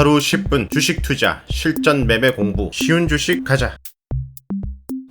하루 10분 주식 투자 실전 매매 공부 쉬운 주식 가자.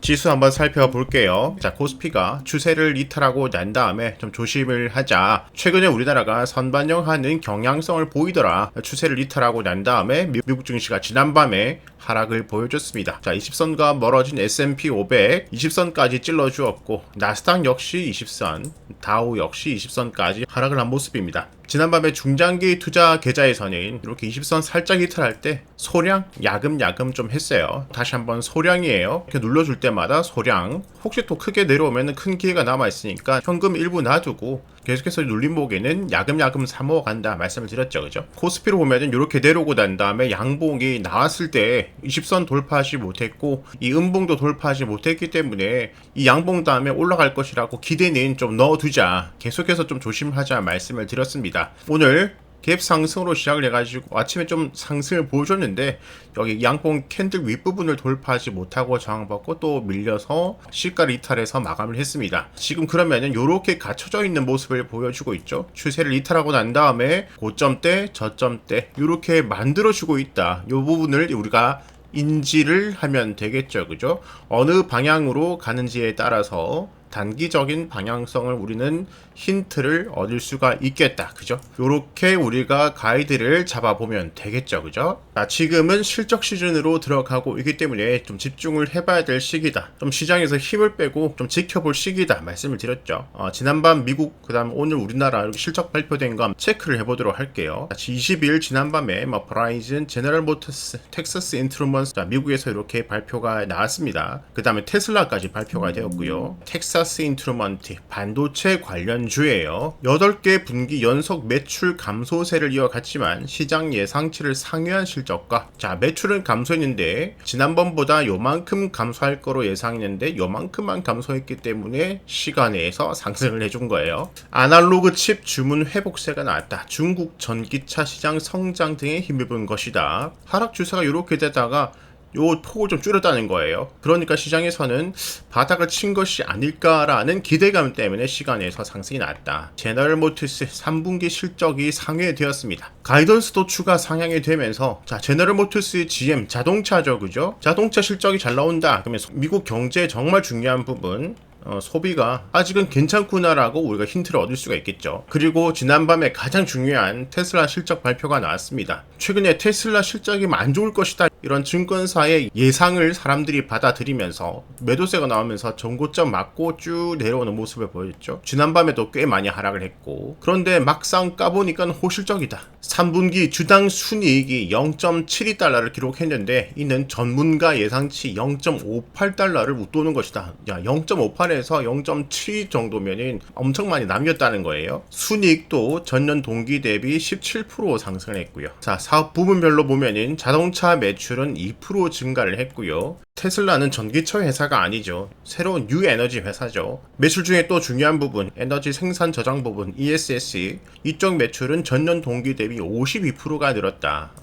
지수 한번 살펴볼게요. 자, 코스피가 추세를 이탈하고 난 다음에 좀 조심을 하자. 최근에 우리나라가 선반영하는 경향성을 보이더라. 추세를 이탈하고 난 다음에 미국 증시가 지난밤에 하락을 보여줬습니다. 자, 20선과 멀어진 S&P 500 20선까지 찔러주었고, 나스닥 역시 20선, 다우 역시 20선까지 하락을 한 모습입니다. 지난밤에 중장기 투자 계좌에서는 이렇게 20선 살짝 이탈할 때 소량 야금야금 좀 했어요. 다시 한번 소량이에요. 이렇게 눌러줄 때마다 소량. 혹시 또 크게 내려오면 큰 기회가 남아있으니까 현금 일부 놔두고 계속해서 눌림목에는 야금야금 사모간다 말씀을 드렸죠. 그죠? 코스피로 보면은 이렇게 내려오고 난 다음에 양봉이 나왔을 때 20선 돌파하지 못했고 이 음봉도 돌파하지 못했기 때문에 이 양봉 다음에 올라갈 것이라고 기대는 좀 넣어두자. 계속해서 좀 조심하자 말씀을 드렸습니다. 오늘 갭 상승으로 시작을 해가지고 아침에 좀 상승을 보여줬는데 여기 양봉 캔들 윗부분을 돌파하지 못하고 저항받고 또 밀려서 시가를 이탈해서 마감을 했습니다. 지금 그러면은 이렇게 갖춰져 있는 모습을 보여주고 있죠. 추세를 이탈하고 난 다음에 고점대 저점대 이렇게 만들어주고 있다. 이 부분을 우리가 인지를 하면 되겠죠. 그죠? 어느 방향으로 가는지에 따라서 단기적인 방향성을 우리는 힌트를 얻을 수가 있겠다. 그죠? 요렇게 우리가 가이드를 잡아보면 되겠죠. 그죠? 자, 지금은 실적 시즌으로 들어가고 있기 때문에 좀 집중을 해봐야 될 시기다. 좀 시장에서 힘을 빼고 좀 지켜볼 시기다. 말씀을 드렸죠. 지난밤 미국, 그 다음 오늘 우리나라 이렇게 실적 발표된 거 체크를 해보도록 할게요. 22일 지난밤에 브라이즌, 제너럴 모터스, 텍사스 인트루먼스, 미국에서 이렇게 발표가 나왔습니다. 그 다음에 테슬라까지 발표가 되었고요. 텍사스 인트루먼트 반도체 관련주예요. 8개 분기 연속 매출 감소세를 이어갔지만 시장 예상치를 상회한 실적과 매출은 감소했는데 지난번보다 요만큼 감소할 거로 예상했는데 요만큼만 감소했기 때문에 시간에서 상승을 해준 거예요. 아날로그 칩 주문 회복세가 나왔다. 중국 전기차 시장 성장 등에 힘입은 것이다. 하락 추세가 이렇게 되다가 요 폭을 좀 줄였다는 거예요. 그러니까 시장에서는 바닥을 친 것이 아닐까라는 기대감 때문에 시간에서 상승이 났다. 제너럴 모터스 3분기 실적이 상회되었습니다. 가이던스도 추가 상향이 되면서 제너럴 모터스 GM 자동차죠. 그죠? 자동차 실적이 잘 나온다. 그러면 미국 경제에 정말 중요한 부분 소비가 아직은 괜찮구나라고 우리가 힌트를 얻을 수가 있겠죠. 그리고 지난밤에 가장 중요한 테슬라 실적 발표가 나왔습니다. 최근에 테슬라 실적이 안 좋을 것이다 이런 증권사의 예상을 사람들이 받아들이면서 매도세가 나오면서 전고점 맞고 쭉 내려오는 모습을 보였죠. 지난밤에도 꽤 많이 하락을 했고 그런데 막상 까보니까 호실적이다. 3분기 주당 순이익이 0.72달러를 기록했는데 이는 전문가 예상치 0.58달러를 웃도는 것이다. 0.58에서 0.72 정도면은 엄청 많이 남겼다는 거예요. 순이익도 전년 동기 대비 17% 상승을 했고요. 사업 부문별로 보면은 자동차 매출은 2% 증가를 했고요. 테슬라는 전기차 회사가 아니죠. 새로운 뉴 에너지 회사죠. 매출 중에 또 중요한 부분, 에너지 생산 저장 부분, ESS. 이쪽 매출은 전년 동기 대비 52%가 늘었다.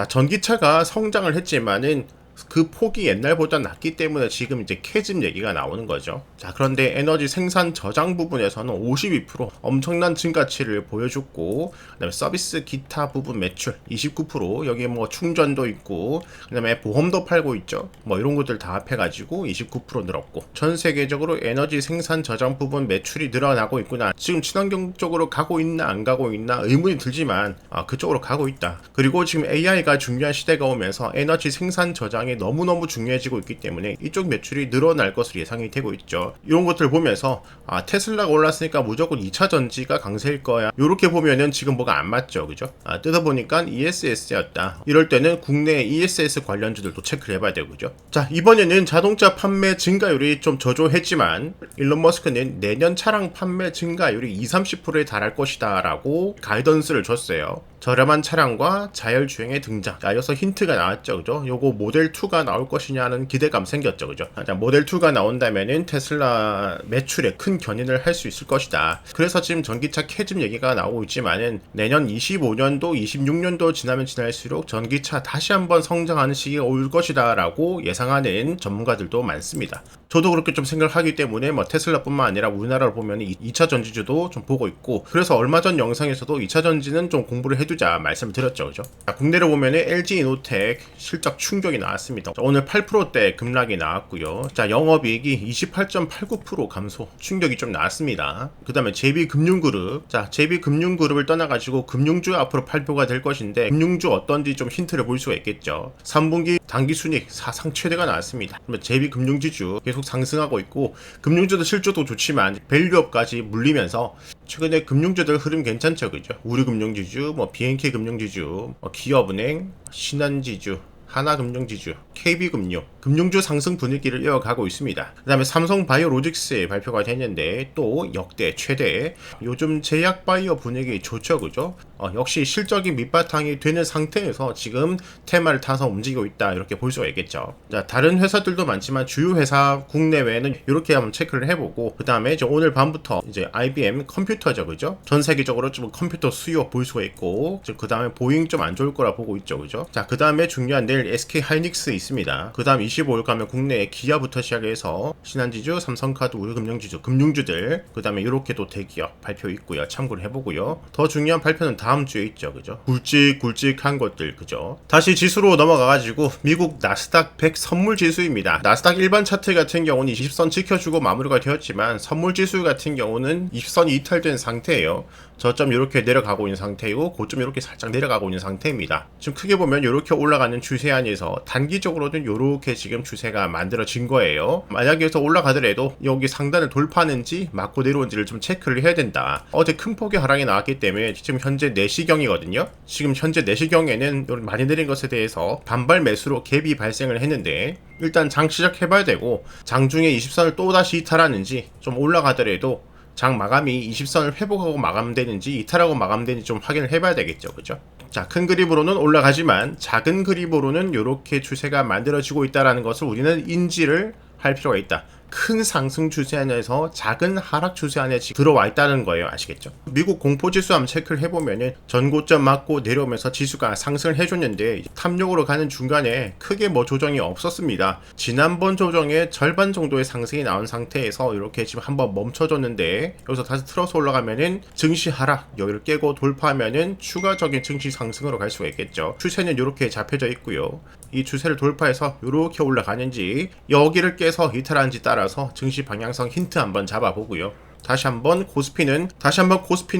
전기차가 성장을 했지만은 그 폭이 옛날보다 낮기 때문에 지금 이제 캐즘 얘기가 나오는 거죠. 그런데 에너지 생산 저장 부분에서는 52% 엄청난 증가치를 보여줬고, 그다음에 서비스 기타 부분 매출 29%, 여기에 충전도 있고, 그다음에 보험도 팔고 있죠. 이런 것들 다 합해가지고 29% 늘었고, 전 세계적으로 에너지 생산 저장 부분 매출이 늘어나고 있구나. 지금 친환경 쪽으로 가고 있나 안 가고 있나 의문이 들지만 그쪽으로 가고 있다. 그리고 지금 AI가 중요한 시대가 오면서 에너지 생산 저장 너무너무 중요해지고 있기 때문에 이쪽 매출이 늘어날 것으로 예상이 되고 있죠. 이런 것들 보면서 테슬라가 올랐으니까 무조건 2차 전지가 강세일 거야. 이렇게 보면은 지금 뭐가 안 맞죠. 그죠? 뜯어보니까 ESS였다. 이럴 때는 국내 ESS 관련주들도 체크를 해봐야 되고 그죠? 이번에는 자동차 판매 증가율이 좀 저조했지만 일론 머스크는 내년 차량 판매 증가율이 20-30%에 달할 것이다 라고 가이던스를 줬어요. 저렴한 차량과 자율주행의 등장. 이어서 힌트가 나왔죠. 그죠? 요거 모델 모델 2가 나올 것이냐는 기대감 생겼죠, 그죠? 모델 2가 나온다면은 테슬라 매출에 큰 견인을 할 수 있을 것이다. 그래서 지금 전기차 캐즘 얘기가 나오고 있지만은 내년 25년도, 26년도 지나면 지날수록 전기차 다시 한번 성장하는 시기가 올 것이다라고 예상하는 전문가들도 많습니다. 저도 그렇게 좀 생각하기 때문에 뭐 테슬라뿐만 아니라 우리나라를 보면 2차 전지주도 좀 보고 있고, 그래서 얼마 전 영상에서도 2차 전지는 좀 공부를 해두자 말씀을 드렸죠, 그죠? 자, 국내로 보면 LG 이노텍 실적 충격이 나왔습니다. 자, 오늘 8%대 급락이 나왔고요. 자, 영업이익이 28.89% 감소, 충격이 좀 나왔습니다. 그 다음에 JB금융그룹, 자, JB금융그룹을 떠나가지고 금융주 앞으로 발표가 될 것인데, 금융주 어떤지 좀 힌트를 볼 수가 있겠죠. 3분기 당기순이익 사상 최대가 나왔습니다. JB금융지주 계속 상승하고 있고, 금융주도 실적도 좋지만 밸류업까지 물리면서 최근에 금융주들 흐름 괜찮죠, 그죠? 우리금융지주, 뭐 BNK 금융지주, 기업은행, 신한지주, 하나금융지주, KB금융, 금융주 상승 분위기를 이어가고 있습니다. 그 다음에 삼성바이오로직스 발표가 됐는데 또 역대 최대, 요즘 제약바이오 분위기 좋죠, 그죠? 역시 실적이 밑바탕이 되는 상태에서 지금 테마를 타서 움직이고 있다, 이렇게 볼 수가 있겠죠. 자, 다른 회사들도 많지만 주요 회사 국내외에는 이렇게 한번 체크를 해보고, 그 다음에 오늘 밤부터 이제 IBM 컴퓨터죠, 그죠? 전 세계적으로 좀 컴퓨터 수요 볼 수가 있고, 그 다음에 보잉 좀 안 좋을 거라 보고 있죠, 그죠? 자, 그 다음에 중요한 내일 SK하이닉스 있습니다. 그 다음 25일 가면 국내에 기아부터 시작해서 신한지주, 삼성카드, 우리금융지주, 금융주들, 그 다음에 이렇게 또 대기업 발표 있고요. 참고를 해보고요. 더 중요한 발표는 다음 주에 있죠, 그죠? 굵직굵직한 것들, 그죠? 다시 지수로 넘어가가지고 미국 나스닥 100 선물 지수입니다. 나스닥 일반 차트 같은 경우는 20선 지켜주고 마무리가 되었지만 선물 지수 같은 경우는 20선이 이탈된 상태예요. 저점 이렇게 내려가고 있는 상태이고 고점 이렇게 살짝 내려가고 있는 상태입니다. 지금 크게 보면 이렇게 올라가는 추세 안에서 단기적으로는 이렇게 지금 추세가 만들어진 거예요. 만약에 여기서 올라가더라도 여기 상단을 돌파하는지 맞고 내려온지를 좀 체크를 해야 된다. 어제 큰 폭의 하락이 나왔기 때문에 지금 현재 4시경이거든요. 지금 현재 4시경에는 많이 내린 것에 대해서 반발 매수로 갭이 발생을 했는데, 일단 장 시작해봐야 되고, 장중에 20선을 또다시 이탈하는지, 좀 올라가더라도 장 마감이 20선을 회복하고 마감되는지 이탈하고 마감되는지 좀 확인을 해봐야 되겠죠, 그죠? 자, 큰 그림으로는 올라가지만 작은 그림으로는 이렇게 추세가 만들어지고 있다는 것을 우리는 인지를 할 필요가 있다. 큰 상승 추세 안에서 작은 하락 추세 안에 들어와 있다는 거예요. 아시겠죠? 미국 공포지수 한번 체크를 해보면은 전고점 맞고 내려오면서 지수가 상승을 해줬는데 탑력으로 가는 중간에 크게 뭐 조정이 없었습니다. 지난번 조정의 절반 정도의 상승이 나온 상태에서 이렇게 지금 한번 멈춰줬는데, 여기서 다시 틀어서 올라가면은 증시 하락, 여기를 깨고 돌파하면은 추가적인 증시 상승으로 갈 수가 있겠죠. 추세는 이렇게 잡혀져 있고요. 이 추세를 돌파해서 이렇게 올라가는지 여기를 깨서 이탈하는지 따라서 증시 방향성 힌트 한번 잡아보고요. 다시 한번 코스피는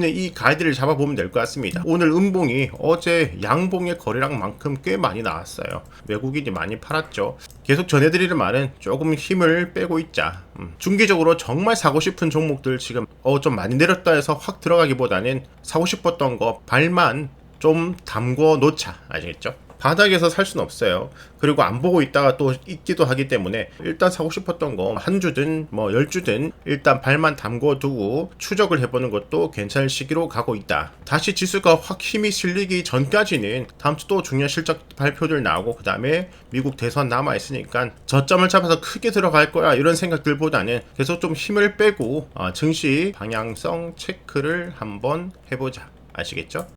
이 가이드를 잡아보면 될 것 같습니다. 오늘 음봉이 어제 양봉의 거래량만큼 꽤 많이 나왔어요. 외국인이 많이 팔았죠. 계속 전해드리는 말은 조금 힘을 빼고 있자. 중기적으로 정말 사고 싶은 종목들 지금 좀 많이 내렸다 해서 확 들어가기보다는 사고 싶었던 거 발만 좀 담궈 놓자. 아시겠죠? 바닥에서 살 수는 없어요. 그리고 안 보고 있다가 또 있기도 하기 때문에 일단 사고 싶었던 거 한 주든 뭐 10주든 일단 발만 담궈 두고 추적을 해보는 것도 괜찮을 시기로 가고 있다. 다시 지수가 확 힘이 실리기 전까지는 다음 주 또 중요한 실적 발표들 나오고, 그 다음에 미국 대선 남아있으니까 저점을 잡아서 크게 들어갈 거야 이런 생각들보다는 계속 좀 힘을 빼고 증시 방향성 체크를 한번 해보자. 아시겠죠?